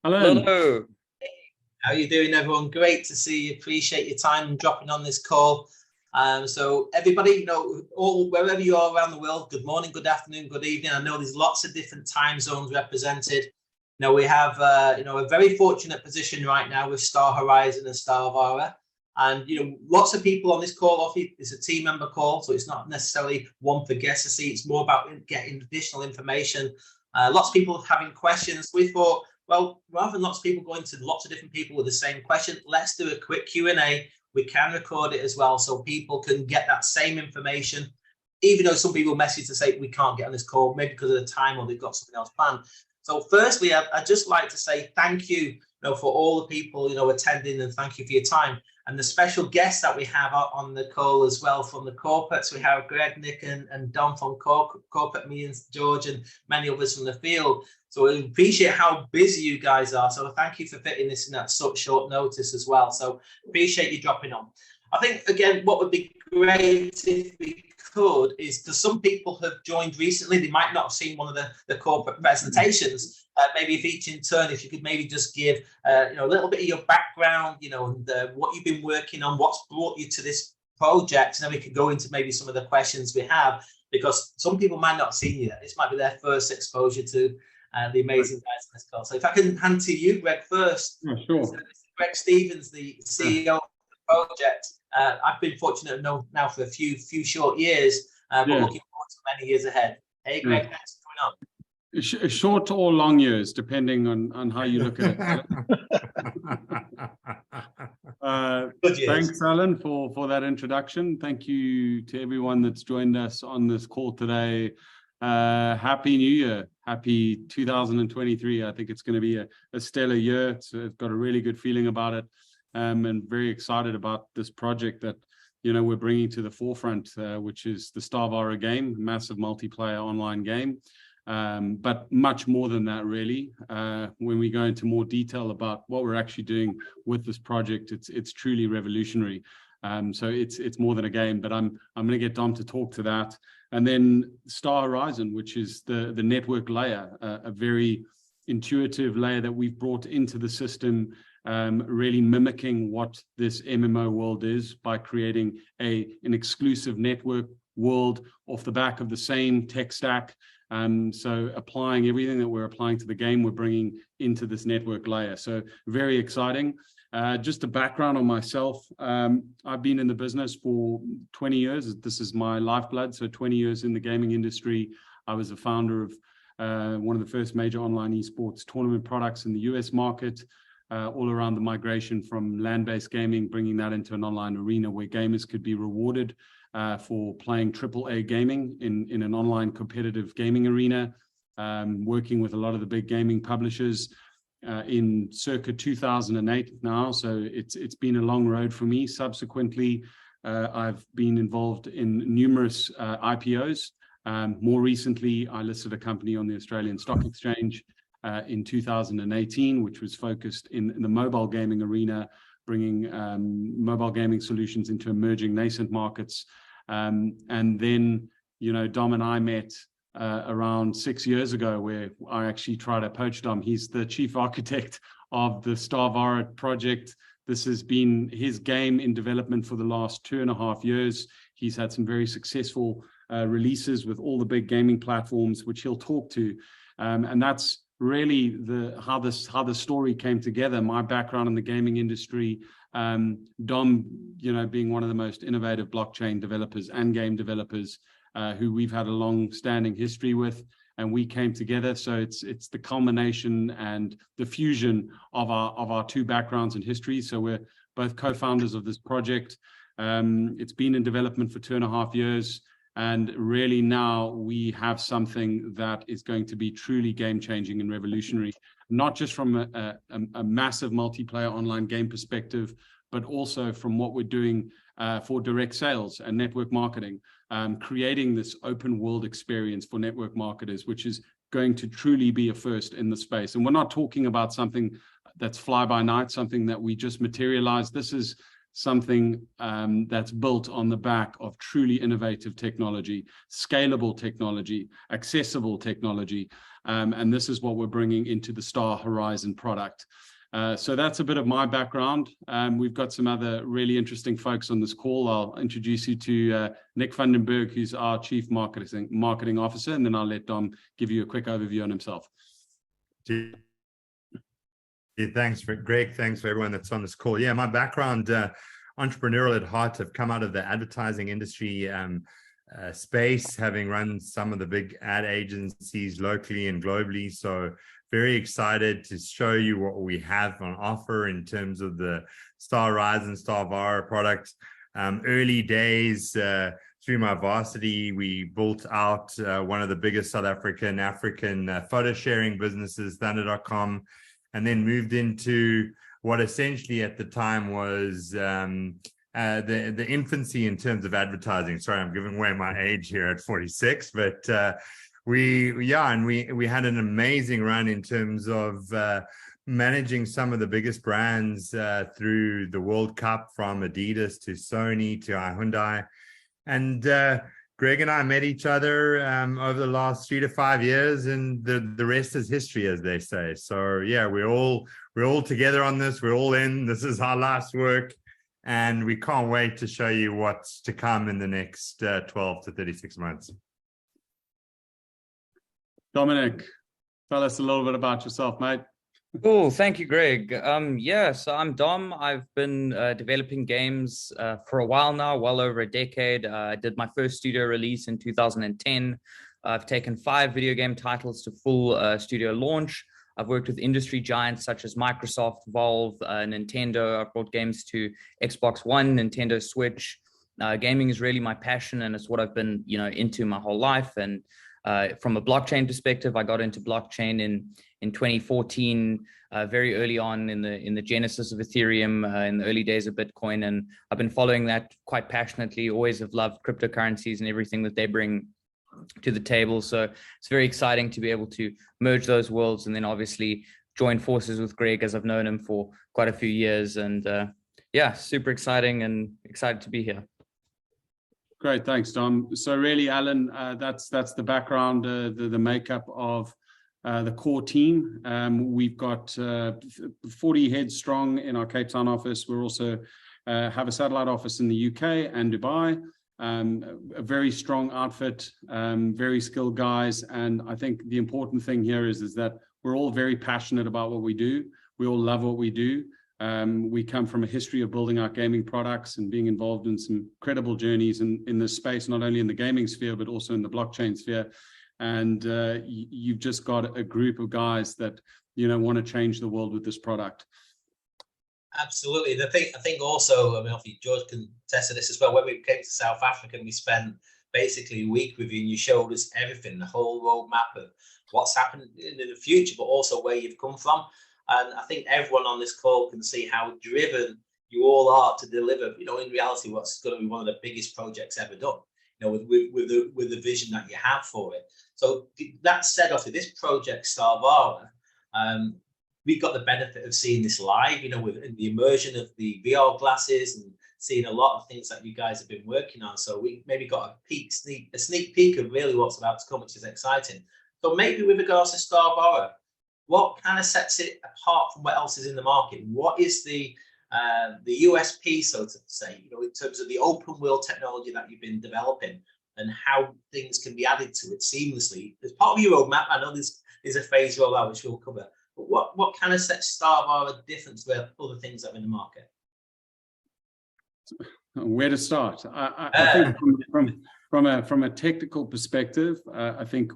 Alan, Hello. How are you doing, everyone? Great to see you. Appreciate your time and dropping on this call. So everybody, all wherever you are around the world, good morning, good afternoon, good evening. I know there's lots of different time zones represented. We have a very fortunate position right now with StarHorizon and StarVara. And lots of people on this call. It's a team member call, so it's not necessarily one for guests to see. It's more about getting additional information. Lots of people having questions. We thought, well, rather than lots of people going to lots of different people with the same question, let's do a quick Q&A. We can record it as well so people can get that same information, even though some people message to say we can't get on this call, maybe because of the time or they've got something else planned. So firstly, I'd just like to say thank you, for all the people, attending, and thank you for your time. And the special guests that we have on the call as well from the corporates. We have Greg, Nick, and Don from corporate, me and George, and many others from the field. So we appreciate how busy you guys are. So thank you for fitting this in at such short notice as well. So appreciate you dropping on. I think, again, what would be great if we could is, because some people have joined recently, they might not have seen one of the corporate presentations. Maybe if each in turn, if you could maybe just give a little bit of your background, and what you've been working on, what's brought you to this project, and then we could go into maybe some of the questions we have, because some people might not have seen you. This might be their first exposure to the amazing guys on this call. So if I can hand to you, Greg, first. yeah, sure. So this is Greg Stevens, the CEO of the project. I've been fortunate to know now for a few short years, but looking forward to many years ahead. Hey, Greg, thanks for coming on. Short or long years, depending on how you look at it. Thanks, Alan, for that introduction. Thank you to everyone that's joined us on this call today. Happy New Year. Happy 2023. I think it's going to be a stellar year. It's got a really good feeling about it. And very excited about this project that, we're bringing to the forefront, which is the StarVara game, massive multiplayer online game. But much more than that, really. When we go into more detail about what we're actually doing with this project, it's truly revolutionary. So it's more than a game, but I'm going to get Dom to talk to that. And then StarHorizon, which is the network layer, a very intuitive layer that we've brought into the system, really mimicking what this MMO world is by creating an exclusive network world off the back of the same tech stack. So applying everything that we're applying to the game, we're bringing into this network layer. So very exciting. Just a background on myself. I've been in the business for 20 years. This is my lifeblood. So 20 years in the gaming industry. I was a founder of one of the first major online esports tournament products in the US market, all around the migration from land-based gaming, bringing that into an online arena where gamers could be rewarded for playing AAA gaming in an online competitive gaming arena, working with a lot of the big gaming publishers in circa 2008 now. So it's been a long road for me. Subsequently, I've been involved in numerous IPOs. More recently, I listed a company on the Australian Stock Exchange in 2018, which was focused in the mobile gaming arena, bringing mobile gaming solutions into emerging nascent markets. And then, Dom and I met around 6 years ago, where I actually tried to poach Dom. He's the chief architect of the StarVara project. This has been his game in development for the last 2.5 years. He's had some very successful releases with all the big gaming platforms, which he'll talk to. And that's really how the story came together. My background in the gaming industry, Dom, being one of the most innovative blockchain developers and game developers, who we've had a long-standing history with, and we came together. So it's the culmination and the fusion of our two backgrounds and histories. So we're both co-founders of this project. It's been in development for 2.5 years. And really now we have something that is going to be truly game-changing and revolutionary, not just from a massive multiplayer online game perspective, but also from what we're doing for direct sales and network marketing, creating this open world experience for network marketers, which is going to truly be a first in the space. And we're not talking about something that's fly by night, something that we just materialize. This is something that's built on the back of truly innovative technology, scalable technology, accessible technology. And this is what we're bringing into the StarHorizon product. So that's a bit of my background. We've got some other really interesting folks on this call. I'll introduce you to Nick Vandenberg, who's our Chief Marketing Officer, and then I'll let Dom give you a quick overview on himself. Yeah, thanks, Greg. Thanks for everyone that's on this call. Yeah, my background, entrepreneurial at heart. I've come out of the advertising industry space, having run some of the big ad agencies locally and globally. So very excited to show you what we have on offer in terms of the StarHorizon, StarVara product. Early days, through my varsity, we built out one of the biggest South African photo sharing businesses, Thunder.com, and then moved into what essentially at the time was the infancy in terms of advertising. Sorry, I'm giving away my age here at 46, but we had an amazing run in terms of managing some of the biggest brands through the World Cup, from Adidas to Sony to Hyundai. And Greg and I met each other over the last 3 to 5 years, and the rest is history, as they say. So yeah, we're all together on this. We're all in. This is our last work, and we can't wait to show you what's to come in the next 12 to 36 months. Dominic, tell us a little bit about yourself, mate. Cool. Thank you, Greg. Yeah, so I'm Dom. I've been developing games for a while now, well over a decade. I did my first studio release in 2010. I've taken 5 video game titles to full studio launch. I've worked with industry giants such as Microsoft, Valve, Nintendo. I've brought games to Xbox One, Nintendo Switch. Gaming is really my passion, and it's what I've been, into my whole life. And from a blockchain perspective, I got into blockchain in 2014, very early on in the genesis of Ethereum, in the early days of Bitcoin. And I've been following that quite passionately, always have loved cryptocurrencies and everything that they bring to the table. So it's very exciting to be able to merge those worlds, and then obviously join forces with Greg, as I've known him for quite a few years. And yeah, super exciting and excited to be here. Great, thanks, Dom. So really, Alan, that's the background, the makeup of the core team. We've got 40 heads strong in our Cape Town office. We're also have a satellite office in the UK and Dubai. A very strong outfit, very skilled guys. And I think the important thing here is that we're all very passionate about what we do. We all love what we do. We come from a history of building our gaming products and being involved in some credible journeys in this space, not only in the gaming sphere, but also in the blockchain sphere. And you've just got a group of guys that, want to change the world with this product. Absolutely. And I think also, obviously George can attest to this as well. When we came to South Africa, and we spent basically a week with you, and you showed us everything, the whole roadmap of what's happening in the future, but also where you've come from. And I think everyone on this call can see how driven you all are to deliver, in reality, what's going to be one of the biggest projects ever done, with the vision that you have for it. So that said, obviously, this project, StarVara, we've got the benefit of seeing this live, with the immersion of the VR glasses and seeing a lot of things that you guys have been working on. So we maybe got a sneak peek of really what's about to come, which is exciting. So maybe with regards to StarVara, what kind of sets it apart from what else is in the market? What is the USP, so to say, in terms of the open world technology that you've been developing, and how things can be added to it seamlessly? As part of your roadmap, I know there's a phase rollout which we'll cover. But what kind of sets StarVara different to other things that are in the market? Where to start? I think from a technical perspective, I think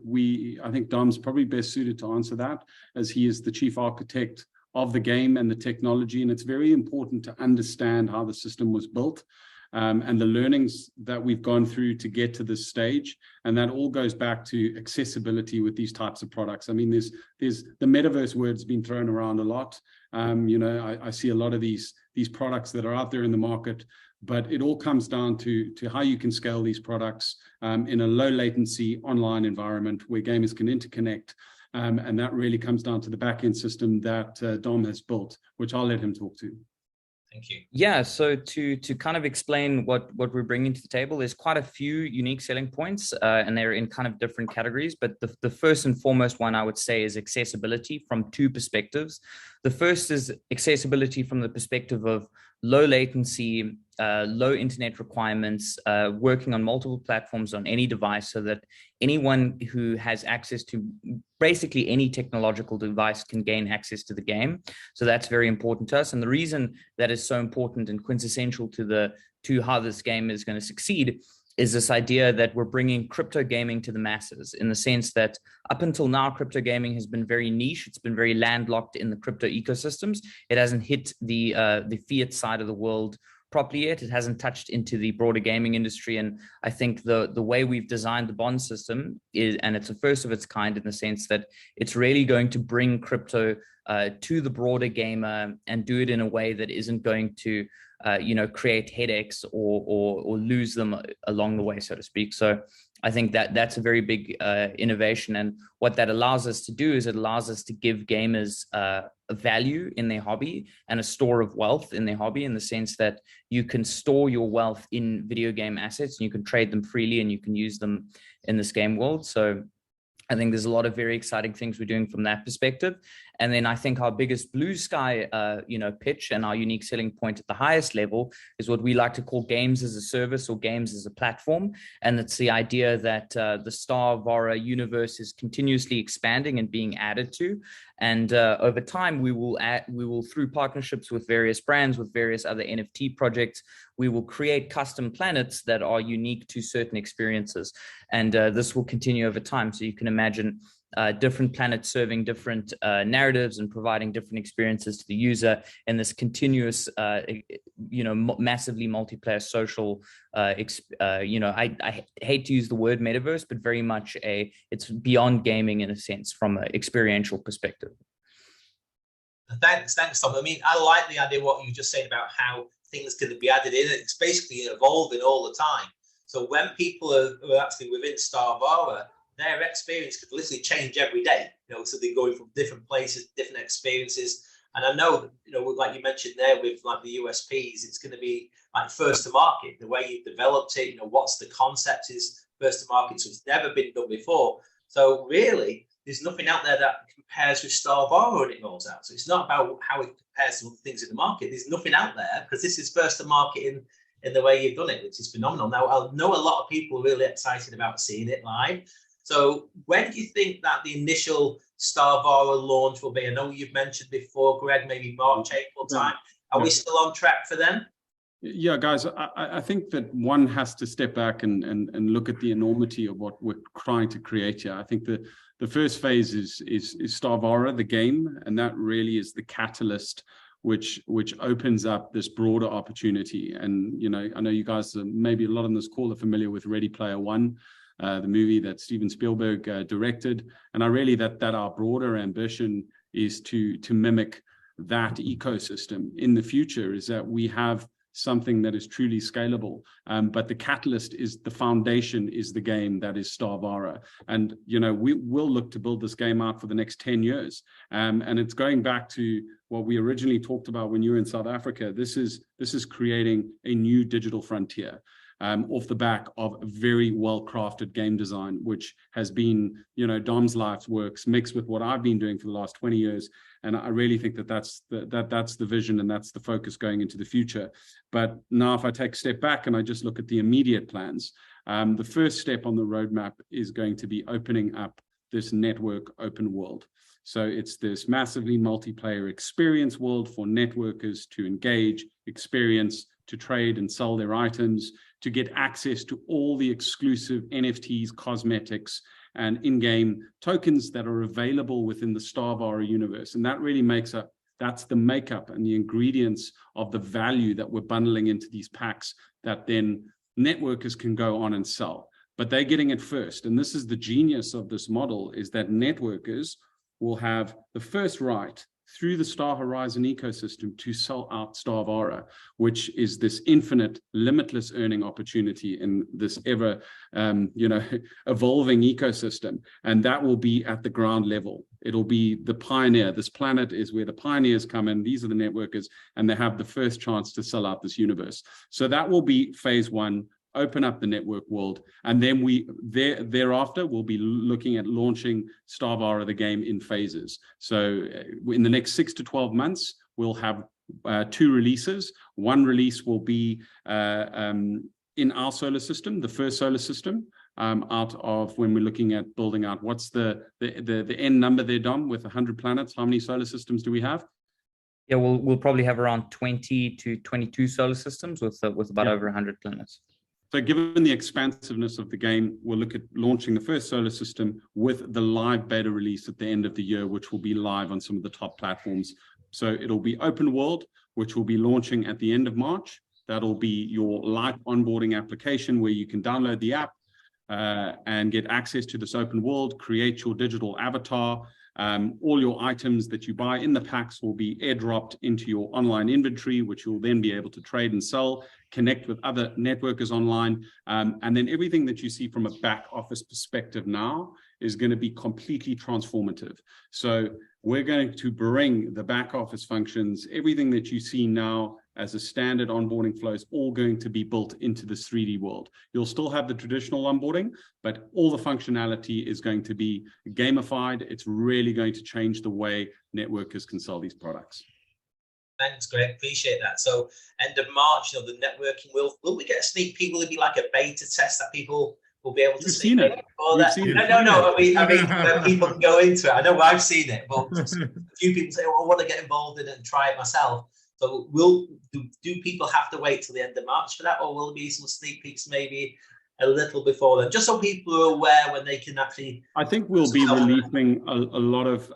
Dom's probably best suited to answer that, as he is the chief architect of the game and the technology. And it's very important to understand how the system was built, and the learnings that we've gone through to get to this stage. And that all goes back to accessibility with these types of products. I mean, there's the metaverse word's been thrown around a lot. I see a lot of these products that are out there in the market, but it all comes down to how you can scale these products in a low latency online environment where gamers can interconnect. And that really comes down to the back-end system that Dom has built, which I'll let him talk to. Thank you. Yeah, so to kind of explain what we're bringing to the table, there's quite a few unique selling points, and they're in kind of different categories. But the first and foremost one I would say is accessibility from two perspectives. The first is accessibility from the perspective of low latency, low internet requirements, working on multiple platforms on any device, so that anyone who has access to basically any technological device can gain access to the game. So that's very important to us. And the reason that is so important and quintessential to how this game is going to succeed is this idea that we're bringing crypto gaming to the masses, in the sense that up until now, crypto gaming has been very niche. It's been very landlocked in the crypto ecosystems. It hasn't hit the fiat side of the world properly yet. It hasn't touched into the broader gaming industry. And I think the way we've designed the bond system is, and it's a first of its kind in the sense that it's really going to bring crypto to the broader gamer and do it in a way that isn't going to create headaches or lose them along the way, so to speak. So I think that's a very big innovation. And what that allows us to do is it allows us to give gamers a value in their hobby and a store of wealth in their hobby, in the sense that you can store your wealth in video game assets and you can trade them freely and you can use them in this game world. So I think there's a lot of very exciting things we're doing from that perspective. And then I think our biggest blue sky, pitch and our unique selling point at the highest level is what we like to call games as a service or games as a platform. And it's the idea that the StarVara universe is continuously expanding and being added to. And over time, we will through partnerships with various brands, with various other NFT projects, we will create custom planets that are unique to certain experiences. And this will continue over time. So you can imagine different planets serving different narratives and providing different experiences to the user in this continuous, massively multiplayer social, I hate to use the word metaverse, but very much it's beyond gaming in a sense from an experiential perspective. Thanks, Tom. I mean, I like the idea of what you just said about how things can be added in. It's basically evolving all the time. So when people are actually within StarVara, their experience could literally change every day. So they're going from different places, different experiences. And I know, like you mentioned there with like the USPs, it's going to be like first to market. The way you've developed it, what's the concept is first to market. So it's never been done before. So really, there's nothing out there that compares with StarVara when it rolls out. So it's not about how it compares to other things in the market. There's nothing out there because this is first to market in the way you've done it, which is phenomenal. Now, I know a lot of people are really excited about seeing it live. So when do you think that the initial StarVara launch will be? I know you've mentioned before, Greg, maybe March, April time. Are we still on track for them? Yeah, guys, I think that one has to step back and look at the enormity of what we're trying to create here. I think the first phase is StarVara, the game, and that really is the catalyst which opens up this broader opportunity. And, I know you guys, maybe a lot on this call are familiar with Ready Player One, the movie that Steven Spielberg directed. And I really that our broader ambition is to mimic that ecosystem in the future, is that we have something that is truly scalable. But the catalyst is the foundation, is the game that is StarVara. And, we will look to build this game out for the next 10 years. And it's going back to what we originally talked about when you were in South Africa. This is creating a new digital frontier. Off the back of a very well-crafted game design, which has been, Dom's life's works mixed with what I've been doing for the last 20 years. And I really think that's the vision and that's the focus going into the future. But now if I take a step back and I just look at the immediate plans, the first step on the roadmap is going to be opening up this network open world. So it's this massively multiplayer experience world for networkers to engage, experience, to trade and sell their items, to get access to all the exclusive NFTs, cosmetics, and in-game tokens that are available within the StarVara universe. And that really that's the makeup and the ingredients of the value that we're bundling into these packs that then networkers can go on and sell. But they're getting it first. And this is the genius of this model, is that networkers will have the first right through the StarHorizon ecosystem to sell out StarVara, which is this infinite, limitless earning opportunity in this ever, evolving ecosystem. And that will be at the ground level. it'll be the pioneer. This planet is where the pioneers come in. These are the networkers, and they have the first chance to sell out this universe. So that will be phase one, open up the network world. And then thereafter, we'll be looking at launching StarVara, the game, in phases. So in the next 6 to 12 months, we'll have 2 releases. One release will be in our solar system, the first solar system, out of when we're looking at building out. What's the end number there, Dom, with 100 planets? How many solar systems do we have? Yeah, we'll probably have around 20 to 22 solar systems with about over 100 planets. So given the expansiveness of the game, we'll look at launching the first solar system with the live beta release at the end of the year, which will be live on some of the top platforms. So it'll be open world, which will be launching at the end of March. That'll be your live onboarding application where you can download the app and get access to this open world, create your digital avatar. All your items that you buy in the packs will be airdropped into your online inventory, which you'll then be able to trade and sell, connect with other networkers online. And then everything that you see from a back office perspective now is going to be completely transformative. So we're going to bring the back office functions, everything that you see now as a standard onboarding flow is all going to be built into this 3D world. You'll still have the traditional onboarding, but all the functionality is going to be gamified. It's really going to change the way networkers can sell these products. Thanks, Greg. Appreciate that. So end of March, the networking will we get a sneak peek? Will it be like a beta test that people will be able to see? No, I mean, people can go into it. I know I've seen it, but a few people say, "Oh, I want to get involved in it and try it myself." So do people have to wait till the end of March for that, or will there be some sneak peeks maybe a little before then, just so people are aware when they can actually? I think we'll be releasing a lot of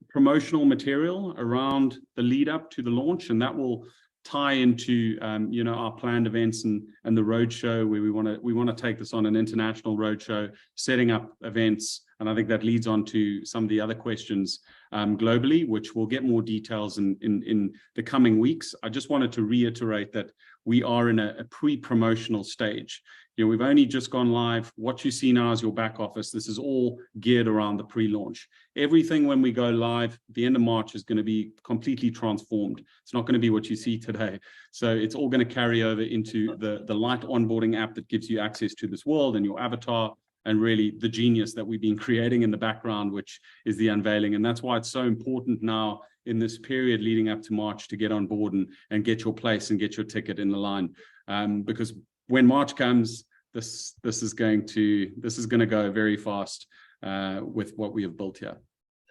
promotional material around the lead up to the launch, and that will tie into our planned events and the roadshow where we want to take this on an international roadshow, setting up events. And I think that leads on to some of the other questions globally, which we'll get more details in the coming weeks. I just wanted to reiterate that we are in a pre-promotional stage. We've only just gone live. What you see now is your back office. This is all geared around the pre-launch. Everything when we go live at the end of March is going to be completely transformed. It's not going to be what you see today. So it's all going to carry over into the light onboarding app that gives you access to this world and your avatar, and really the genius that we've been creating in the background, which is the unveiling. And that's why it's so important now in this period leading up to March to get on board and get your place and get your ticket in the line. Because when March comes, this is going to go very fast with what we have built here.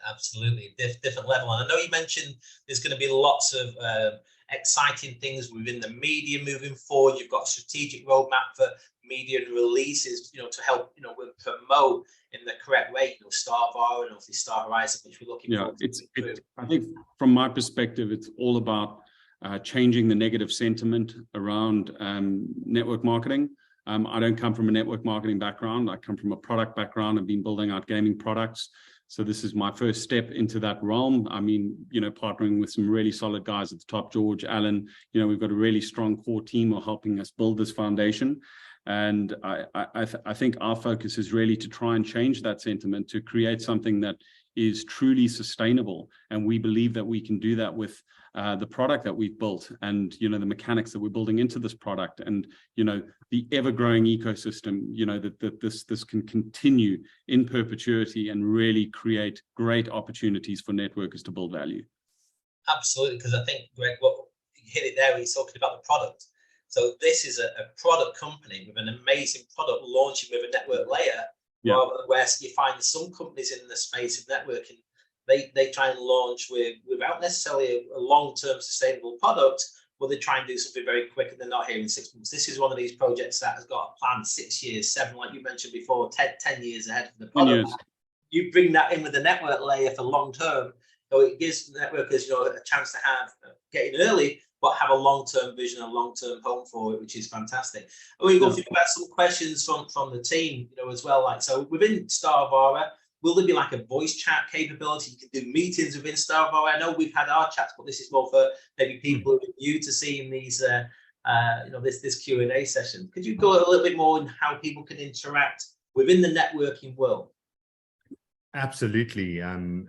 Absolutely, different level. And I know you mentioned there's going to be lots of exciting things within the media moving forward. You've got a strategic roadmap for media and releases, to help, promote in the correct way, StarVara and obviously StarHorizon, which we're looking forward to. I think from my perspective, it's all about changing the negative sentiment around network marketing. I don't come from a network marketing background. I come from a product background. I've been building out gaming products. So this is my first step into that realm. I mean, partnering with some really solid guys at the top, George, Alan, we've got a really strong core team of helping us build this foundation. And I think our focus is really to try and change that sentiment, to create something that is truly sustainable. And we believe that we can do that with the product that we've built and, the mechanics that we're building into this product and, the ever-growing ecosystem, that this can continue in perpetuity and really create great opportunities for networkers to build value. Absolutely, because I think, Greg, what you hit it there when you're talking about the product. So this is a product company with an amazing product launching with a network layer. Yeah. Where you find some companies in the space of networking, they try and launch without necessarily a long-term sustainable product, but they try and do something very quick and they're not here in 6 months. This is one of these projects that has got a plan 6 years, 7, like you mentioned before, 10 years ahead of the product. You bring that in with the network layer for long-term, so it gives networkers a chance to get in early, but have a long-term vision, a long-term home for it, which is fantastic. And we go through about some questions from the team, as well. Like, so within StarVara, will there be like a voice chat capability? You can do meetings within StarVara. I know we've had our chats, but this is more for maybe people who are new to seeing these, this Q&A session. Could you go a little bit more on how people can interact within the networking world? Absolutely. Alan,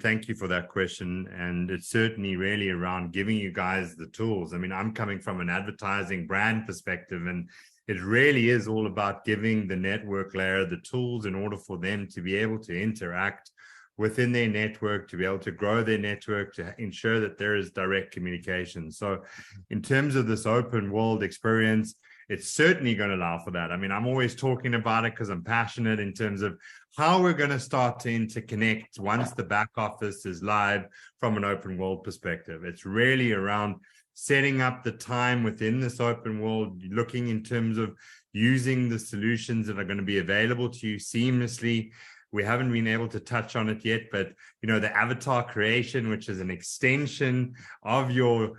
thank you for that question. And it's certainly really around giving you guys the tools. I mean, I'm coming from an advertising brand perspective, and it really is all about giving the network layer the tools in order for them to be able to interact within their network, to be able to grow their network, to ensure that there is direct communication. So in terms of this open world experience, it's certainly going to allow for that. I mean, I'm always talking about it because I'm passionate in terms of how we're going to start to interconnect once the back office is live from an open world perspective. It's really around setting up the time within this open world, looking in terms of using the solutions that are going to be available to you seamlessly. We haven't been able to touch on it yet, but the avatar creation, which is an extension of your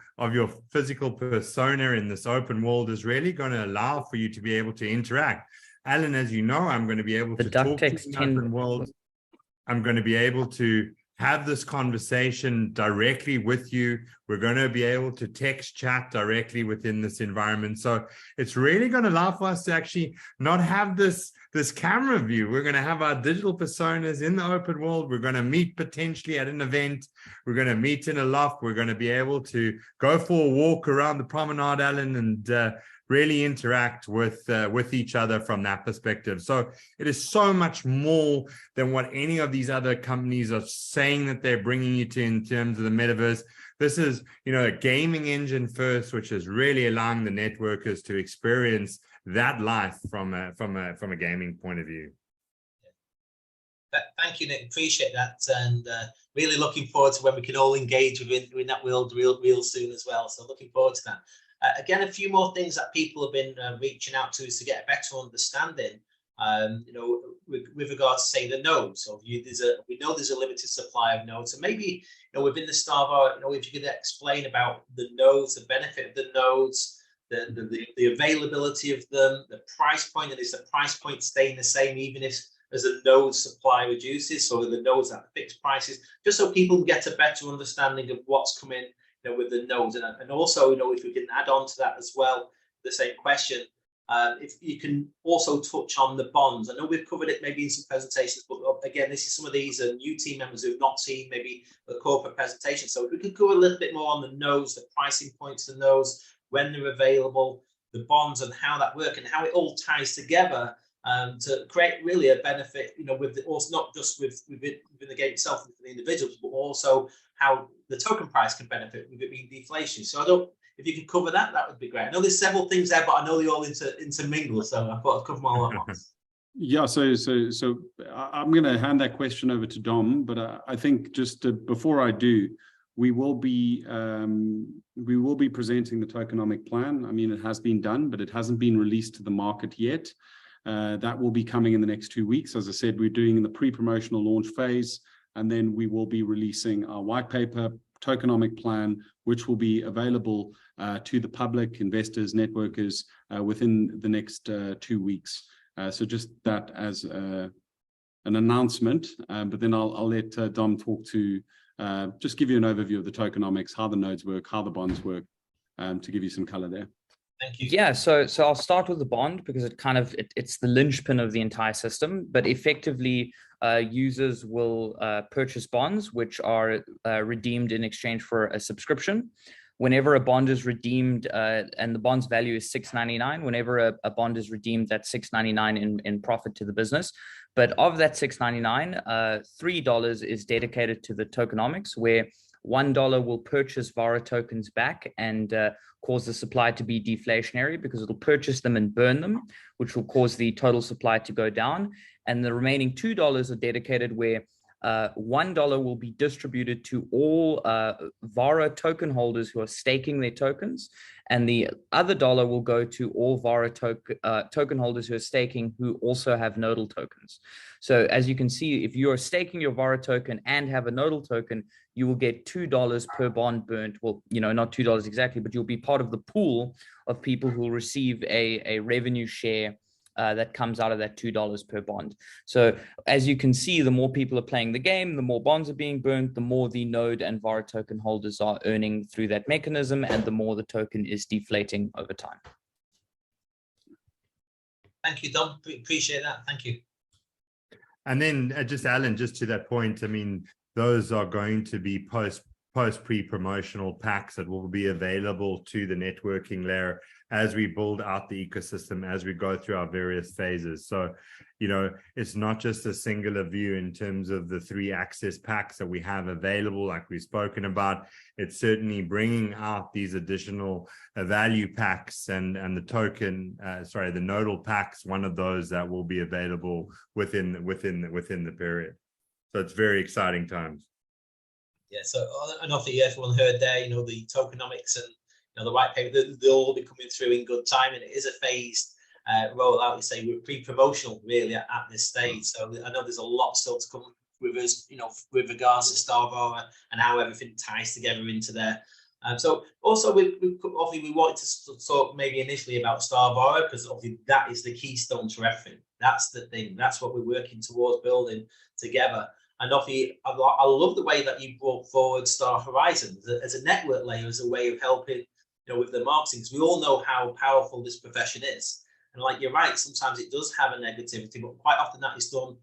physical persona in this open world, is really going to allow for you to be able to interact. Alan, as you know, I'm going to be able to talk to the open world. I'm going to be able to have this conversation directly with you. We're going to be able to text chat directly within this environment. So it's really going to allow for us to actually not have this camera view. We're going to have our digital personas in the open world. We're going to meet potentially at an event. We're going to meet in a loft. We're going to be able to go for a walk around the promenade, Alan, and really interact with each other from that perspective. So it is so much more than what any of these other companies are saying that they're bringing you to in terms of the metaverse. This is, a gaming engine first, which is really allowing the networkers to experience that life from a gaming point of view. Thank you, Nick. Appreciate that, and really looking forward to when we can all engage within that world real soon as well. So looking forward to that. Again, a few more things that people have been reaching out to us to get a better understanding. With regard to, say, the nodes. So we know there's a limited supply of nodes, so maybe within the StarVara, if you could explain about the nodes, the benefit of the nodes, the availability of them, the price point, and is the price point staying the same even if as the node supply reduces, so the nodes at fixed prices, just so people can get a better understanding of what's coming with the nodes, and also if we can add on to that as well, the same question. If you can also touch on the bonds. I know we've covered it maybe in some presentations, but again, this is some of these new team members who've not seen maybe the corporate presentation. So if we could cover a little bit more on the nodes, the pricing points of those, when they're available, the bonds and how that work and how it all ties together to create really a benefit, with also not just within the game itself and for the individuals, but also how the token price can benefit with it being deflation. So if you could cover that, that would be great. I know there's several things there, but I know they all intermingle, so I thought I'd cover them all at once. Yeah, so I'm going to hand that question over to Dom, but I think just before I do, we will be presenting the tokenomic plan. I mean, it has been done, but it hasn't been released to the market yet. That will be coming in the next 2 weeks. As I said, we're doing the pre-promotional launch phase, and then we will be releasing our white paper tokenomic plan, which will be available to the public, investors, networkers within the next 2 weeks. So just that as an announcement, but then I'll let Dom talk to just give you an overview of the tokenomics, how the nodes work, how the bonds work, to give you some color there. Thank you. Yeah, so I'll start with the bond because it's the linchpin of the entire system, but effectively users will purchase bonds which are redeemed in exchange for a subscription. Whenever a bond is redeemed, and the bond's value is $6.99, whenever a bond is redeemed, that's $6.99 in profit to the business. But of that $6.99, $3 is dedicated to the tokenomics, where $1 will purchase Vara tokens back and cause the supply to be deflationary because it'll purchase them and burn them, which will cause the total supply to go down. And the remaining $2 are dedicated where $1 will be distributed to all Vara token holders who are staking their tokens, and the other dollar will go to all Vara token holders who are staking who also have nodal tokens. So as you can see, if you are staking your Vara token and have a nodal token, you will get $2 per bond burnt. Well, not $2 exactly, but you'll be part of the pool of people who will receive a revenue share that comes out of that $2 per bond. So as you can see, the more people are playing the game, the more bonds are being burnt, the more the node and Vara token holders are earning through that mechanism, and the more the token is deflating over time. Thank you, Dom. Appreciate that. Thank you. And then just Alan, just to that point, I mean, those are going to be post pre-promotional packs that will be available to the networking layer as we build out the ecosystem, as we go through our various phases. So, you know, it's not just a singular view in terms of the 3 access packs that we have available, like we've spoken about. It's certainly bringing out these additional value packs and the token, the nodal packs, one of those that will be available within the period. So it's very exciting times. Yeah, so I know that everyone heard there, you know, the tokenomics and, you know, the white paper, they'll all be coming through in good time, and it is a phased rollout. You say we're pre-promotional really at this stage, so I know there's a lot still to come with us, you know, with regards to StarVara and how everything ties together into there. So also we wanted to talk maybe initially about StarVara, because obviously that is the keystone to everything. That's the thing. That's what we're working towards building together. And obviously, I love the way that you brought forward StarHorizon as a network layer, as a way of helping, you know, with the marketing, because we all know how powerful this profession is. And like you're right, sometimes it does have a negativity, but quite often that is done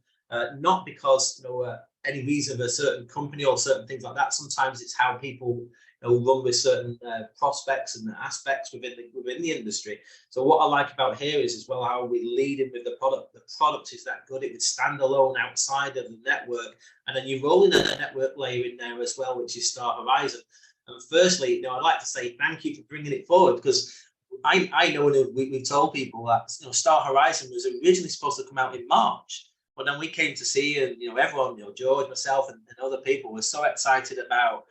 not because, you know, any reason of a certain company or certain things like that. Sometimes it's how people, you know, run with certain prospects and aspects within the industry. So what I like about here is as well how we lead in with the product. The product is that good; it would stand alone outside of the network, and then you roll in a network layer in there as well, which is StarHorizon. And firstly, you know, I'd like to say thank you for bringing it forward, because I know we've told people that, you know, StarHorizon was originally supposed to come out in March. But then we came to see, and, you know, everyone, you know, George, myself, and other people were so excited about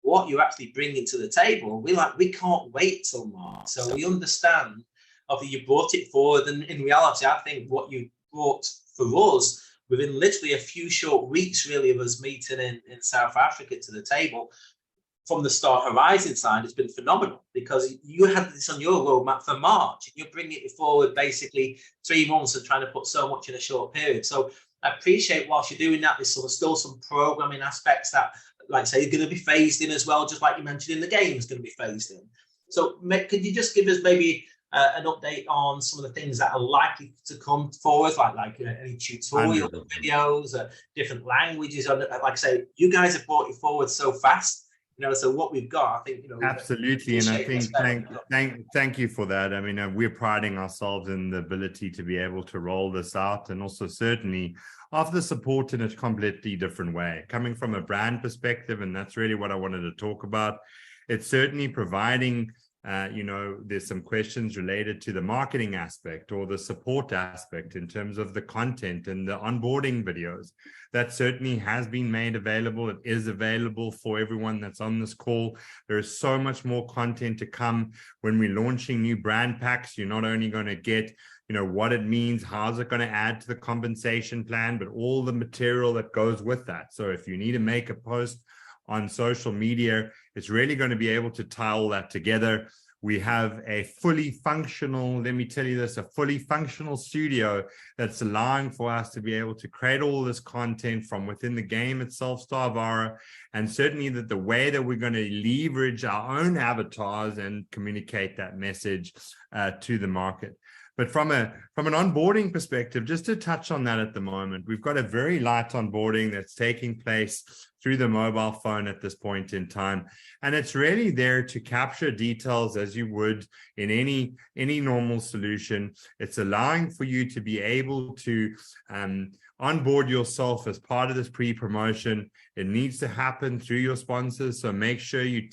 what you're actually bringing to the table. We can't wait till March. So we understand, obviously, you brought it forward. And in reality, I think what you brought for us within literally a few short weeks, really, of us meeting in South Africa to the table, from the StarHorizon side, has been phenomenal, because you had this on your roadmap for March, and you're bringing it forward basically 3 months and trying to put so much in a short period. So I appreciate whilst you're doing that, there's sort of still some programming aspects that, like I say, are going to be phased in as well, just like you mentioned in the game is going to be phased in. So could you just give us maybe an update on some of the things that are likely to come forward, like any tutorial videos, different languages? Like I say, you guys have brought it forward so fast. You know, so what we've got, I think, you know, absolutely, and I think thank you for that. I mean, we're priding ourselves in the ability to be able to roll this out, and also certainly offer the support in a completely different way, coming from a brand perspective, and that's really what I wanted to talk about. It's certainly providing. You know, there's some questions related to the marketing aspect or the support aspect in terms of the content and the onboarding videos. That certainly has been made available. It is available for everyone that's on this call. There is so much more content to come when we're launching new brand packs. You're not only going to get, you know, what it means, how's it going to add to the compensation plan, but all the material that goes with that. So if you need to make a post on social media, it's really going to be able to tie all that together. We have a fully functional, let me tell you this, a fully functional studio that's allowing for us to be able to create all this content from within the game itself, StarVara, and certainly that the way that we're going to leverage our own avatars and communicate that message to the market. But from an onboarding perspective, just to touch on that at the moment, we've got a very light onboarding that's taking place through the mobile phone at this point in time. And it's really there to capture details as you would in any normal solution. It's allowing for you to be able to onboard yourself as part of this pre-promotion. It needs to happen through your sponsors. So make sure you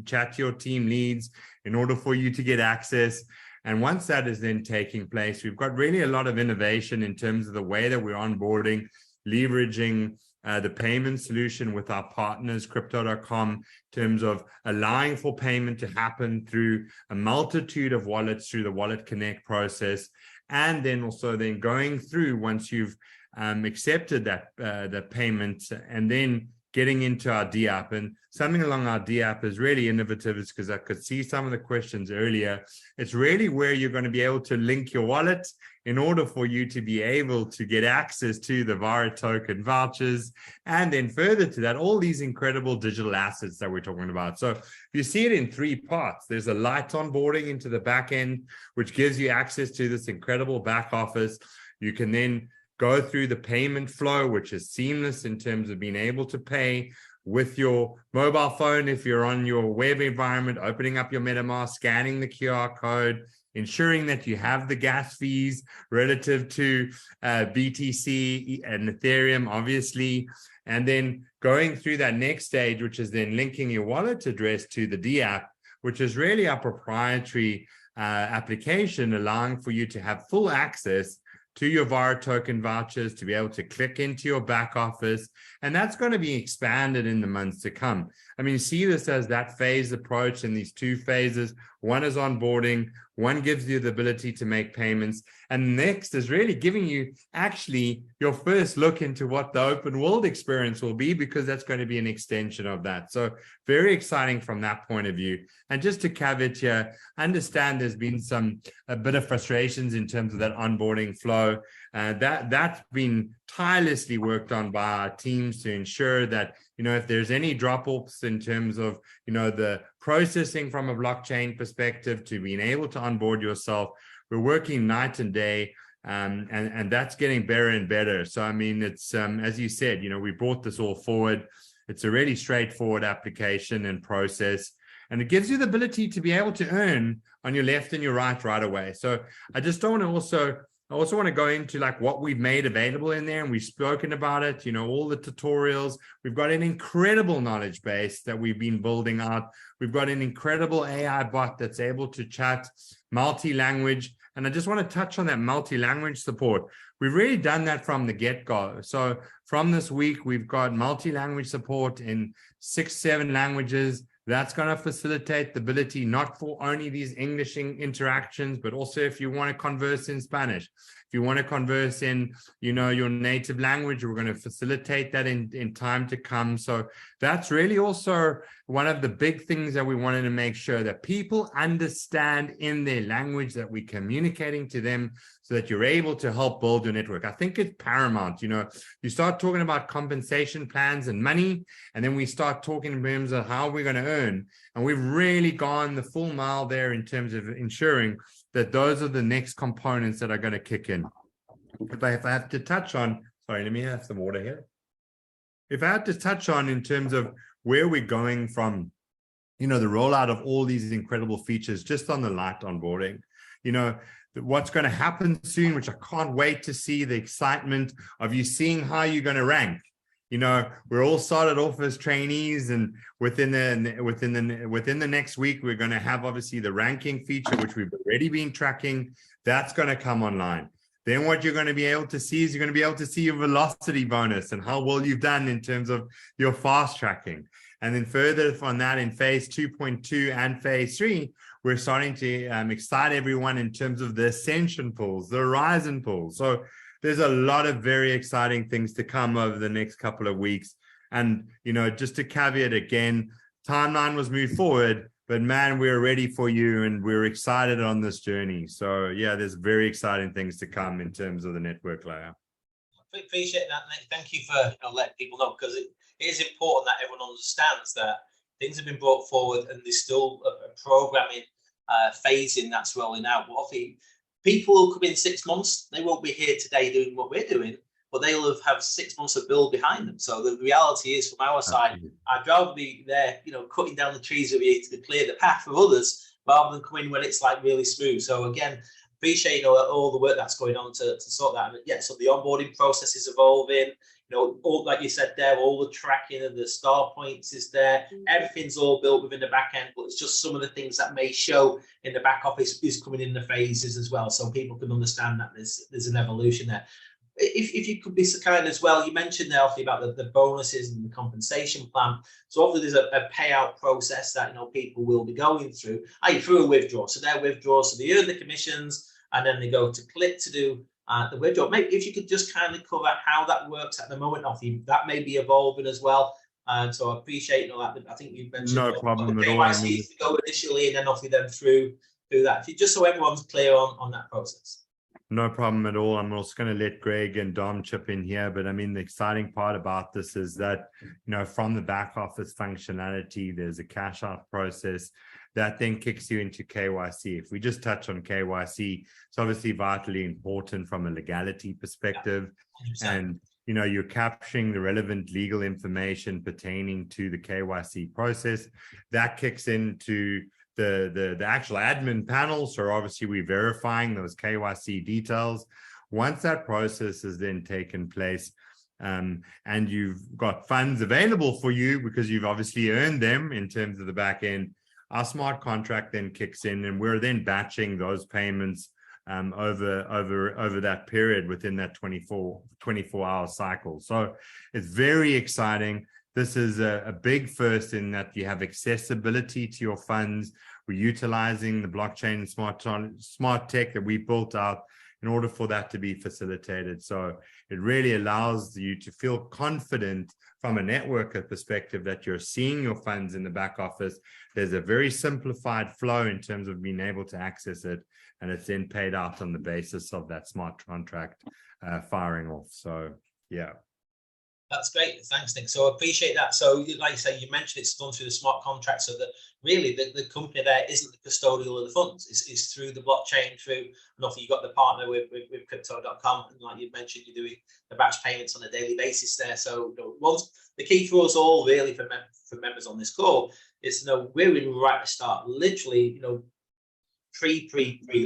chat to your team leads in order for you to get access. And once that is then taking place, we've got really a lot of innovation in terms of the way that we're onboarding, leveraging the payment solution with our partners, Crypto.com, in terms of allowing for payment to happen through a multitude of wallets through the Wallet Connect process. And then also then going through, once you've accepted that the payment, and then getting into our D-app. And something along our D-app is really innovative, is because I could see some of the questions earlier. It's really where you're going to be able to link your wallet in order for you to be able to get access to the Vara token vouchers. And then further to that, all these incredible digital assets that we're talking about. So you see it in 3 parts. There's a light onboarding into the back end, which gives you access to this incredible back office. You can then go through the payment flow, which is seamless in terms of being able to pay with your mobile phone. If you're on your web environment, opening up your MetaMask, scanning the QR code, ensuring that you have the gas fees relative to BTC and Ethereum, obviously, and then going through that next stage, which is then linking your wallet address to the D app, which is really our proprietary application, allowing for you to have full access to your VAR token vouchers, to be able to click into your back office. And that's going to be expanded in the months to come. I mean, see this as that phased approach in these two phases. One is onboarding, one gives you the ability to make payments, and next is really giving you actually your first look into what the open world experience will be, because that's going to be an extension of that. So very exciting from that point of view. And just to caveat here, I understand there's been a bit of frustrations in terms of that onboarding flow. That's been tirelessly worked on by our teams to ensure that, if there's any drop-offs in terms of, the processing from a blockchain perspective to being able to onboard yourself, we're working night and day, and that's getting better and better. So, I mean, it's, as you said, we brought this all forward. It's a really straightforward application and process, and it gives you the ability to be able to earn on your left and your right away. So I just don't want to I also want to go into like what we've made available in there, and we've spoken about it, all the tutorials. We've got an incredible knowledge base that we've been building out. We've got an incredible AI bot that's able to chat multi-language. And I just want to touch on that multi-language support. We've really done that from the get-go. So from this week, we've got multi-language support in 6-7 languages. That's going to facilitate the ability not for only these English interactions, but also if you want to converse in Spanish, if you want to converse in, your native language, we're going to facilitate that in time to come. So that's really also one of the big things that we wanted to make sure that people understand in their language that we're communicating to them, so that you're able to help build your network. I think it's paramount. You start talking about compensation plans and money, and then we start talking in terms of how we're going to earn. And we've really gone the full mile there in terms of ensuring that those are the next components that are going to kick in. If I have to touch on, sorry, let me have some water here. If I have to touch on in terms of where we're going from, the rollout of all these incredible features, just on the light onboarding, what's going to happen soon, which I can't wait to see, the excitement of you seeing how you're going to rank. We're all started off as trainees, and within the next week, we're going to have obviously the ranking feature, which we've already been tracking. That's going to come online. Then what you're going to be able to see is you're going to be able to see your velocity bonus and how well you've done in terms of your fast tracking. And then further from that, in phase 2.2 and phase 3, we're starting to excite everyone in terms of the Ascension pools, the Horizon pools. So there's a lot of very exciting things to come over the next couple of weeks. And, just to caveat again, timeline was moved forward, but man, we're ready for you and we're excited on this journey. So yeah, there's very exciting things to come in terms of the network layer. I appreciate that, Nick. Thank you for letting people know, because it is important that everyone understands that things have been brought forward and there's still a programming phasing that's rolling out. But obviously, people will come in 6 months. They won't be here today doing what we're doing, but they'll have 6 months of build behind them. So the reality is, from our side, I'd rather be there, cutting down the trees with you to clear the path for others, rather than come in when it's like really smooth. So again, appreciate all the work that's going on to sort that. And yeah, so the onboarding process is evolving. All, like you said there, all the tracking of the star points is there. Everything's all built within the back end, but it's just some of the things that may show in the back office is coming in the phases as well, so people can understand that there's an evolution there. If you could be so kind as well, you mentioned there about the bonuses and the compensation plan. So obviously there's a payout process that people will be going through. Through a withdrawal. So their withdrawal, so they earn the commissions and then they go to click to do the withdrawal. Maybe if you could just kind of cover how that works at the moment, that may be evolving as well. So I appreciate that. I think you mentioned no problem at all. KYC to go initially and then obviously then through that. Just so everyone's clear on that process. No problem at all. I'm also going to let Greg and Dom chip in here, but I mean, the exciting part about this is that, from the back office functionality, there's a cash out process that then kicks you into KYC. If we just touch on KYC, it's obviously vitally important from a legality perspective. 100%. And you're capturing the relevant legal information pertaining to the KYC process. That kicks into the actual admin panel. So obviously we're verifying those KYC details. Once that process has then taken place, and you've got funds available for you because you've obviously earned them in terms of the back end, our smart contract then kicks in, and we're then batching those payments over that period within that 24-hour cycle. So it's very exciting. This is a big first in that you have accessibility to your funds. We're utilizing the blockchain and smart tech that we built out in order for that to be facilitated. So it really allows you to feel confident from a networker perspective that you're seeing your funds in the back office. There's a very simplified flow in terms of being able to access it, and it's then paid out on the basis of that smart contract firing off. So, yeah. That's great. Thanks, Nick. So I appreciate that. So like you say, you mentioned it's done through the smart contract, so that really the company there isn't the custodial of the funds. It's through the blockchain, through, and obviously you've got the partner with crypto.com, and like you mentioned, you're doing the batch payments on a daily basis there. So the key for us all, really, for members on this call, is we're in right to start, literally, pre.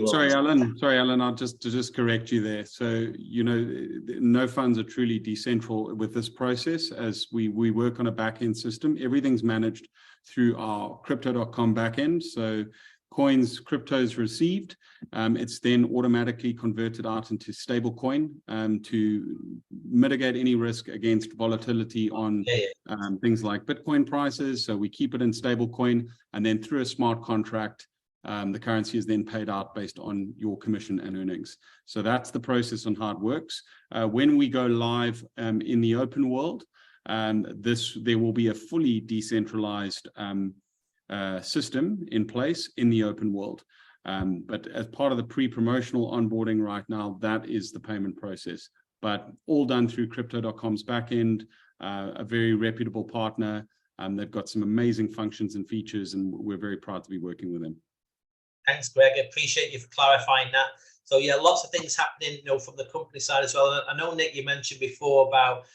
Sorry, Alan, I'll just correct you there. So, no funds are truly decentral with this process, as we work on a back-end system. Everything's managed through our crypto.com backend. So cryptos received, it's then automatically converted out into stablecoin to mitigate any risk against volatility on things like Bitcoin prices. So we keep it in stablecoin, and then through a smart contract, the currency is then paid out based on your commission and earnings. So that's the process on how it works. When we go live in the open world, there will be a fully decentralized system in place in the open world. But as part of the pre-promotional onboarding right now, that is the payment process. But all done through crypto.com's backend, a very reputable partner. They've got some amazing functions and features, and we're very proud to be working with them. Thanks, Greg. I appreciate you for clarifying that. So yeah, lots of things happening, from the company side as well. I know, Nick, you mentioned before about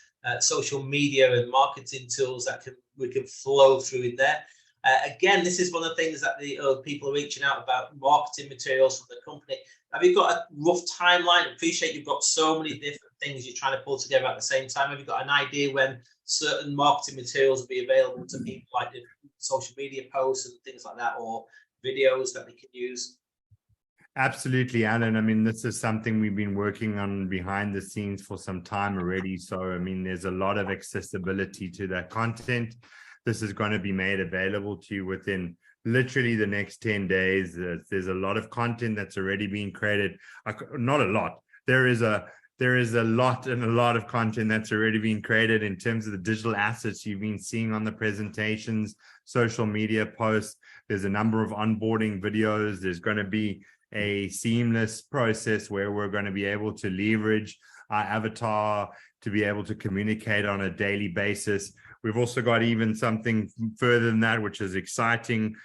social media and marketing tools that we can flow through in there. Again, this is one of the things that the people are reaching out about, marketing materials from the company. Have you got a rough timeline? I appreciate you've got so many different things you're trying to pull together at the same time. Have you got an idea when certain marketing materials will be available to people, like the social media posts and things like that, or videos that they can use? Absolutely, Alan. I mean, this is something we've been working on behind the scenes for some time already. So, I mean, there's a lot of accessibility to that content. This is going to be made available to you within literally the next 10 days. There's a lot of content that's already being created. Not a lot. There is a lot of content that's already been created in terms of the digital assets you've been seeing on the presentations, social media posts. There's a number of onboarding videos. There's going to be a seamless process where we're going to be able to leverage our avatar to be able to communicate on a daily basis. We've also got even something further than that, which is exciting,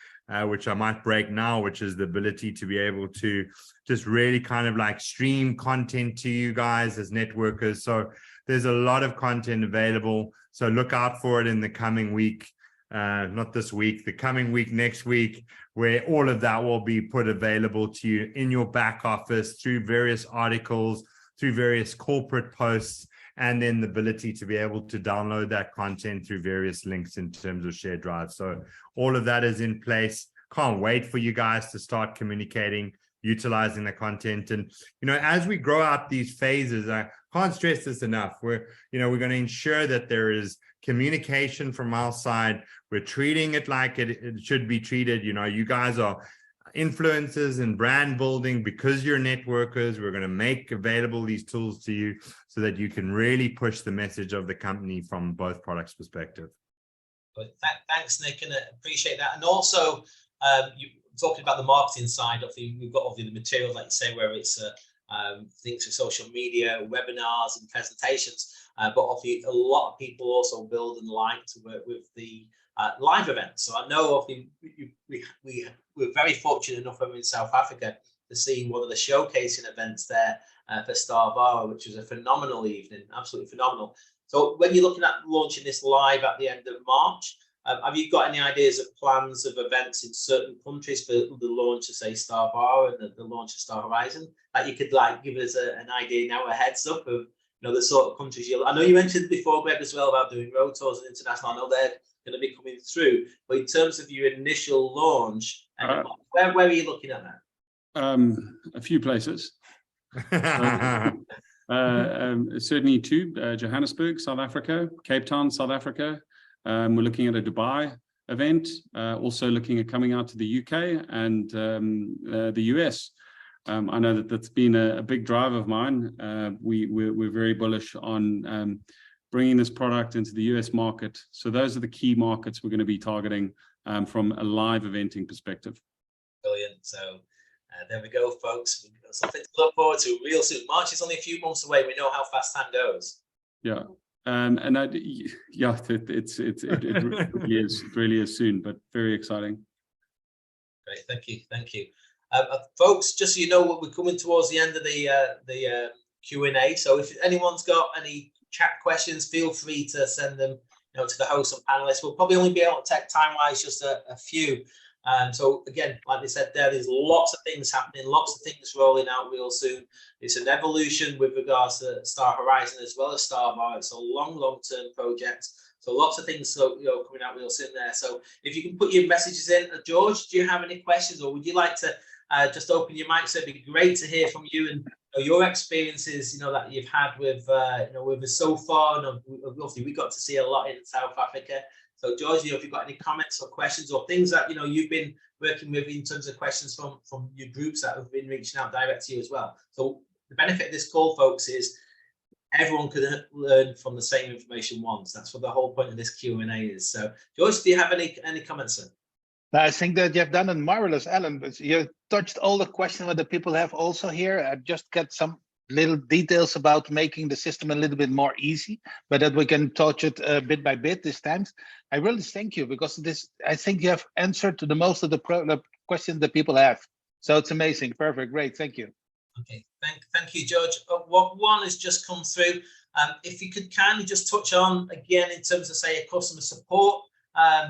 which I might break now, which is the ability to be able to just really kind of like stream content to you guys as networkers. So there's a lot of content available. So look out for it in the coming week. Not this week, the coming week, next week, where all of that will be put available to you in your back office through various articles, through various corporate posts, and then the ability to be able to download that content through various links in terms of shared drives. So all of that is in place. Can't wait for you guys to start communicating, utilizing the content. And, as we grow out these phases, I can't stress this enough. We're going to ensure that there is communication from our side. We're treating it like it should be treated. You guys are influencers and brand building because you're networkers. We're going to make available these tools to you so that you can really push the message of the company from both products perspective. Thanks, Nick, and I appreciate that. And also, you talking about the marketing side, obviously we've got the materials, like you say, where it's things for social media, webinars and presentations, but obviously a lot of people also build and like to work with the live events. So I know we're very fortunate enough over in South Africa to see one of the showcasing events there for StarVara, which was a phenomenal evening, absolutely phenomenal. So when you're looking at launching this live at the end of March, have you got any ideas of plans of events in certain countries for the launch of, say, StarVara and the launch of StarHorizon, that you could like give us an idea now, a heads up of, you know, the sort of countries you? I know you mentioned before, Greg, as well about doing road tours and international. I know they're going to be coming through, but in terms of your initial launch, where are you looking at that? A few places. Certainly two: Johannesburg, South Africa; Cape Town, South Africa. We're looking at a Dubai event, also looking at coming out to the UK and the US. I know that that's been a big drive of mine. We're very bullish on bringing this product into the US market. So those are the key markets we're going to be targeting from a live eventing perspective. Brilliant. So there we go, folks. We've got something to look forward to real soon. March is only a few months away. We know how fast time goes. Yeah. And it really is soon, but very exciting. Great, thank you, folks. Just so you know, we're coming towards the end of the Q&A. So if anyone's got any chat questions, feel free to send them, you know, to the hosts and panelists. We'll probably only be able to take time-wise just a few. So again, like I said, there's lots of things happening, lots of things rolling out real soon. It's an evolution with regards to StarHorizon as well as StarVara. It's a long-term project. So lots of things, so, you know, coming out real soon there. So if you can put your messages in, George, do you have any questions, or would you like to just open your mic? So it'd be great to hear from you and, you know, your experiences, you know, that you've had with, you know, with us so far. And obviously, we got to see a lot in South Africa. So, George, you know, if you've got any comments or questions or things that, you know, you've been working with in terms of questions from your groups that have been reaching out direct to you as well. So the benefit of this call, folks, is everyone can learn from the same information once. That's what the whole point of this Q&A is. So, George, do you have any comments, sir? I think that you've done a marvelous, Alan. You touched all the questions that the people have also here. I just got some little details about making the system a little bit more easy, but that we can touch it bit by bit this time. I really thank you, because I think you have answered to the most of the questions that people have. So it's amazing. Perfect. Great. Thank you. Okay. Thank you, George. One has just come through. If you could kindly just touch on again in terms of, say, a customer support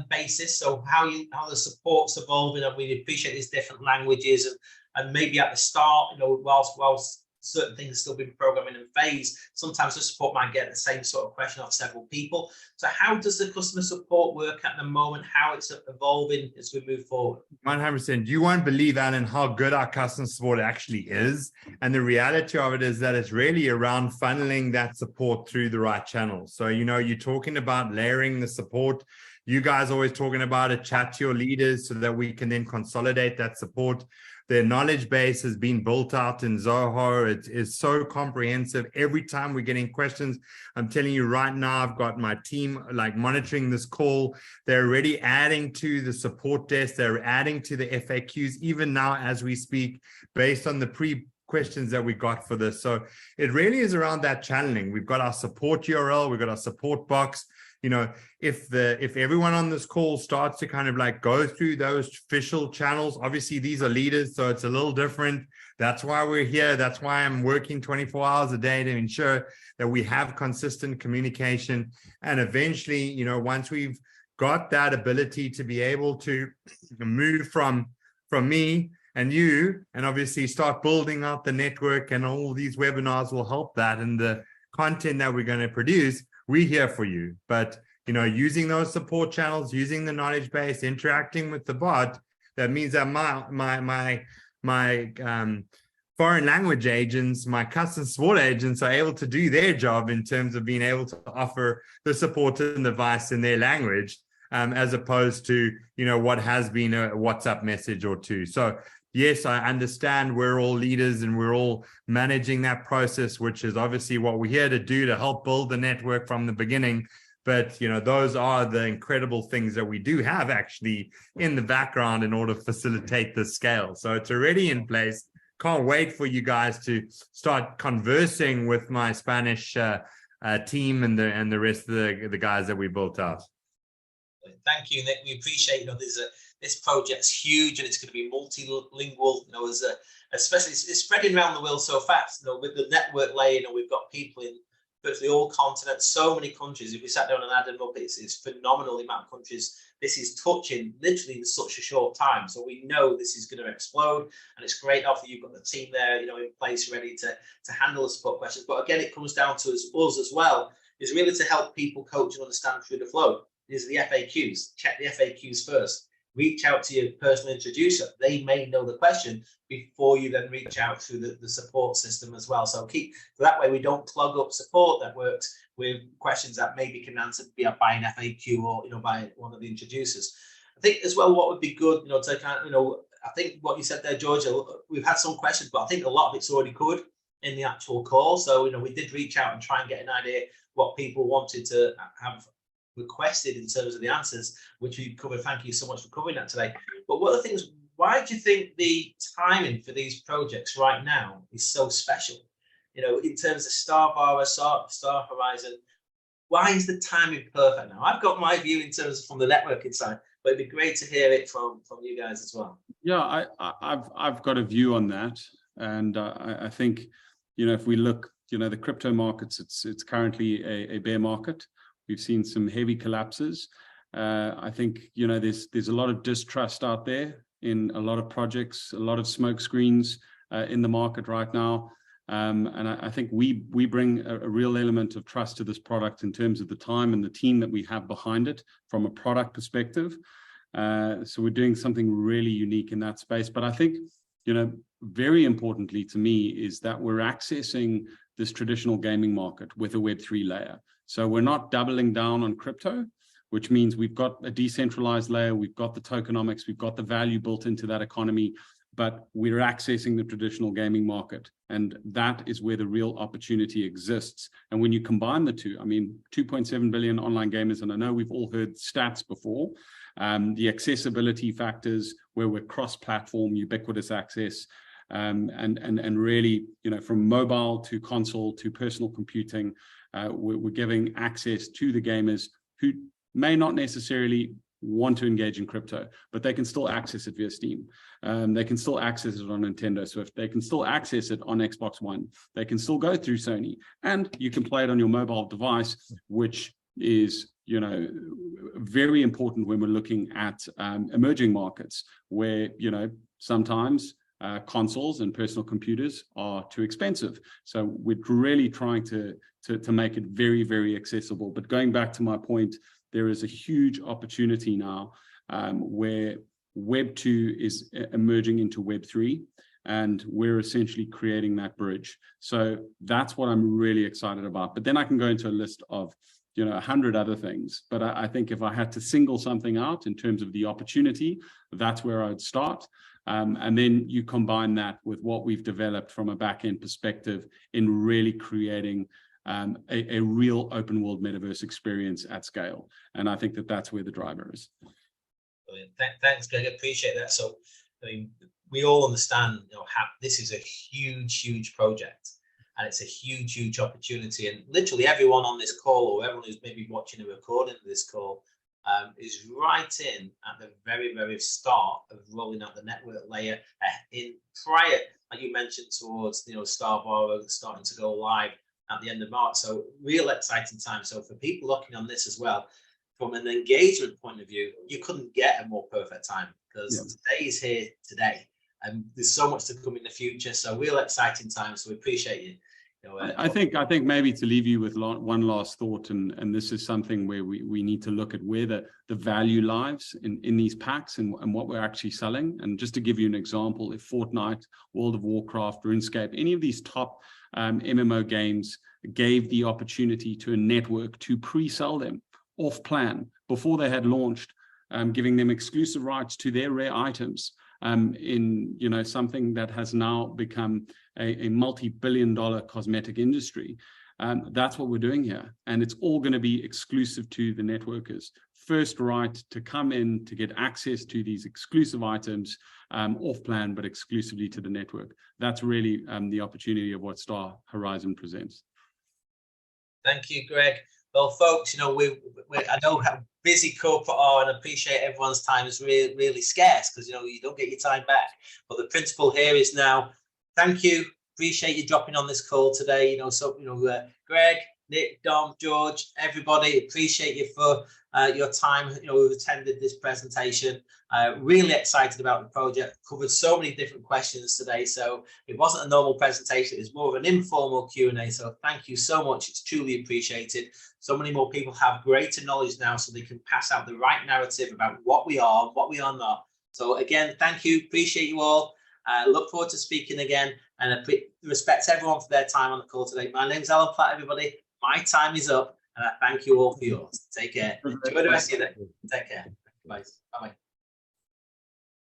basis. So how the support's evolving, and we appreciate these different languages, and maybe at the start, you know, whilst certain things are still being programming in phase, sometimes the support might get the same sort of question off several people. So how does the customer support work at the moment? How it's evolving as we move forward? 100%. You won't believe, Alan, how good our customer support actually is. And the reality of it is that it's really around funneling that support through the right channels. So, you know, you're talking about layering the support. You guys are always talking about it, chat to your leaders so that we can then consolidate that support. Their knowledge base has been built out in Zoho. It is so comprehensive. Every time we're getting questions, I'm telling you right now, I've got my team like monitoring this call. They're already adding to the support desk. They're adding to the FAQs, even now as we speak, based on the questions that we got for this. So it really is around that channeling. We've got our support URL. We've got our support box. You know, if everyone on this call starts to kind of like go through those official channels, obviously these are leaders, so it's a little different. That's why we're here. That's why I'm working 24 hours a day to ensure that we have consistent communication. And eventually, you know, once we've got that ability to be able to move from me and you, and obviously start building out the network, and all these webinars will help that, and the content that we're going to produce, we're here for you. But, you know, using those support channels, using the knowledge base, interacting with the bot, that means that my foreign language agents, my customer support agents are able to do their job in terms of being able to offer the support and advice in their language, as opposed to, you know, what has been a WhatsApp message or two. So yes, I understand we're all leaders and we're all managing that process, which is obviously what we're here to do, to help build the network from the beginning. But, you know, those are the incredible things that we do have actually in the background in order to facilitate the scale. So it's already in place. Can't wait for you guys to start conversing with my Spanish team and the rest of the guys that we built out. Thank you, Nick. We appreciate, this project's huge and it's going to be multilingual, especially it's spreading around the world so fast, with the network layer, we've got people in virtually all continents, so many countries. If we sat down and added them up, it's phenomenal the amount of countries this is touching literally in such a short time. So we know this is going to explode, and it's great. After you've got the team there, in place, ready to handle the support questions. But again, it comes down to us as well, is really to help people coach and understand through the flow. These are the FAQs. Check the FAQs first. Reach out to your personal introducer. They may know the question before you then reach out through the support system as well. So that way we don't clog up support networks with questions that maybe can answer by an FAQ or by one of the introducers. I think as well what would be good, to kind of, I think what you said there, Georgia, we've had some questions, but I think a lot of it's already covered in the actual call. So we did reach out and try and get an idea what people wanted to have requested in terms of the answers, which we covered. Thank you so much for covering that today. But one of the things, why do you think the timing for these projects right now is so special? In terms of StarVara, StarHorizon, why is the timing perfect now? I've got my view in terms from the networking side, but it'd be great to hear it from you guys as well. Yeah, I've got a view on that, and I think if we look, the crypto markets, it's currently a bear market. We've seen some heavy collapses. I think, there's a lot of distrust out there in a lot of projects, a lot of smoke screens in the market right now. And I think we bring a real element of trust to this product in terms of the time and the team that we have behind it from a product perspective. So we're doing something really unique in that space. But I think, very importantly to me is that we're accessing this traditional gaming market with a Web3 layer. So we're not doubling down on crypto, which means we've got a decentralized layer, we've got the tokenomics, we've got the value built into that economy, but we're accessing the traditional gaming market. And that is where the real opportunity exists. And when you combine the two, 2.7 billion online gamers, and I know we've all heard stats before, the accessibility factors where we're cross-platform, ubiquitous access, and really, from mobile to console to personal computing, we're giving access to the gamers who may not necessarily want to engage in crypto, but they can still access it via Steam. They can still access it on Nintendo Swift. They can still access it on Xbox One. They can still go through Sony, and you can play it on your mobile device, which is, very important when we're looking at emerging markets where, sometimes consoles and personal computers are too expensive. So we're really trying to make it very, very accessible. But going back to my point, there is a huge opportunity now where Web 2 is emerging into Web 3, and we're essentially creating that bridge. So that's what I'm really excited about. But then I can go into a list of 100 other things. But I think if I had to single something out in terms of the opportunity, that's where I'd start. And then you combine that with what we've developed from a back-end perspective in really creating a real open world metaverse experience at scale. And I think that's where the driver is. Brilliant. Thanks, Greg. I appreciate that. So, we all understand, how this is a huge project. And it's a huge opportunity. And literally everyone on this call, or everyone who's maybe watching a recording of this call, is right in at the very, very start of rolling out the network layer in prior, like you mentioned, towards StarVara starting to go live at the end of March. So real exciting time. So for people looking on this as well, from an engagement point of view, you couldn't get a more perfect time, because today is here today. And there's so much to come in the future. So real exciting times. So we appreciate you. I think maybe to leave you with one last thought, and this is something where we need to look at where the value lies in these packs and what we're actually selling. And just to give you an example, if Fortnite, World of Warcraft, RuneScape, any of these top MMO games gave the opportunity to a network to pre-sell them off plan before they had launched, giving them exclusive rights to their rare items, in something that has now become a multi-billion-dollar cosmetic industry. That's what we're doing here, and it's all going to be exclusive to the networkers. First right to come in to get access to these exclusive items off plan, but exclusively to the network. That's really the opportunity of what StarHorizon presents. Thank you, Greg. Well, folks, you know, I know how busy corporate are, and appreciate everyone's time is really, really scarce, because, you know, you don't get your time back. But the principle here is now, thank you. Appreciate you dropping on this call today. You know, so, you know, Greg, Nick, Dom, George, everybody, appreciate you for your time. You know, we've attended this presentation. Really excited about the project. Covered so many different questions today. So it wasn't a normal presentation. It was more of an informal Q&A. So thank you so much. It's truly appreciated. So many more people have greater knowledge now, so they can pass out the right narrative about what we are, what we are not. So again, thank you. Appreciate you all. Look forward to speaking again, and respect everyone for their time on the call today. My name's Alan Platt, everybody. My time is up, and I thank you all for yours. Take care. Enjoy the rest of your day. Take care. Bye. Bye.